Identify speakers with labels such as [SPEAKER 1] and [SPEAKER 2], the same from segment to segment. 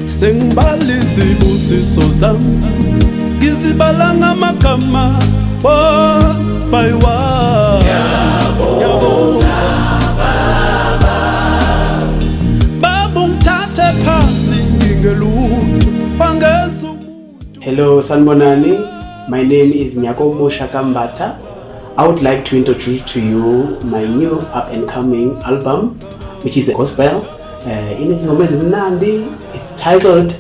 [SPEAKER 1] Sengibali zibusiso zami ngizibalanga magama by one. Ngiyabonga Baba ungithathe phansi ngingelutho bangenza umuntu.
[SPEAKER 2] Hello sanibonani, my name is Nyakomusha Kambata. I would like to introduce to you my new up and coming album, which is a gospel. Inezingoma ezimnandi. It's titled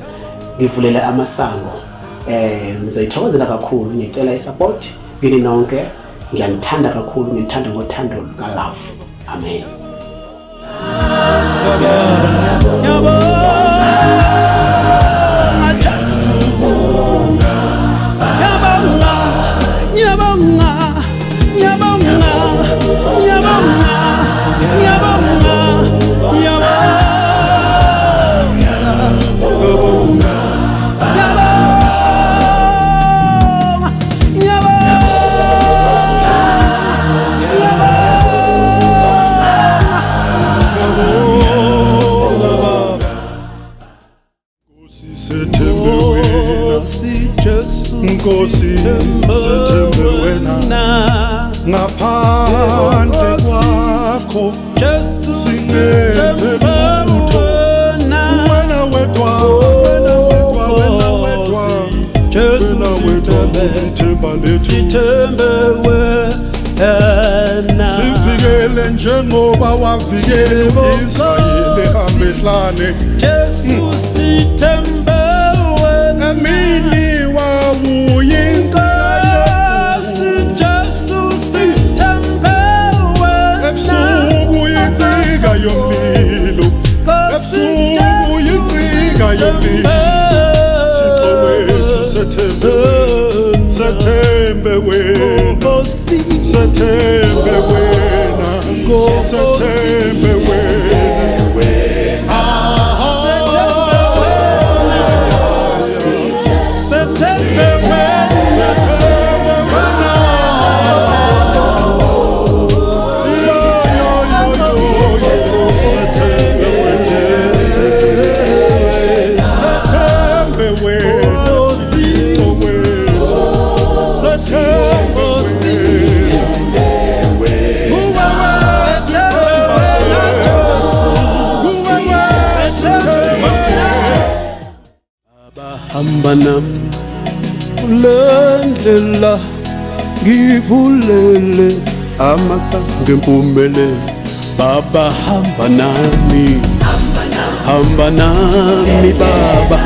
[SPEAKER 2] Ngivulele Amasango. Ngizayithokozela kakhulu, ngicela isupport kini nonke. Ngiyanithanda kakhulu, ngithanda ngothando luka love. Amen.
[SPEAKER 1] Nkosi sethembe wena ngaphandle kwakho singenze lutho wena wedwa themba lethu sithembe wena sivikele njengoba wavikela Israyeli amehlane Jesu sithembe wena amini Sethembe wena Sethembe wena Sethembe wena hamba nami ulendlela ngivulele amasango ngempumelelo Baba hamba nami Baba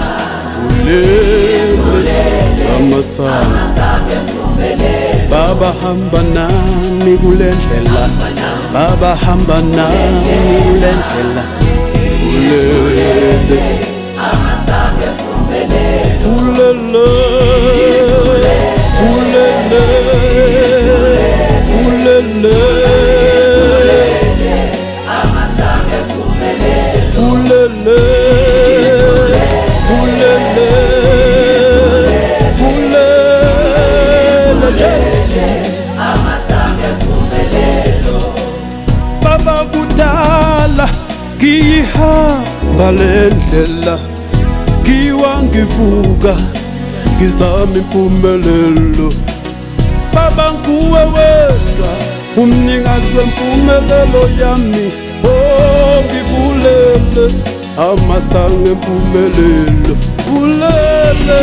[SPEAKER 1] vulele amasango Baba hamba nami kulendlela Baba hamba nami kulendlela vulele Baba kudala ngihamba lendlela ngivuka ngizama impumelelo Baba nguwe wedwa umnikazi wempumelelo yami ngivulele amasango empumelelo vulele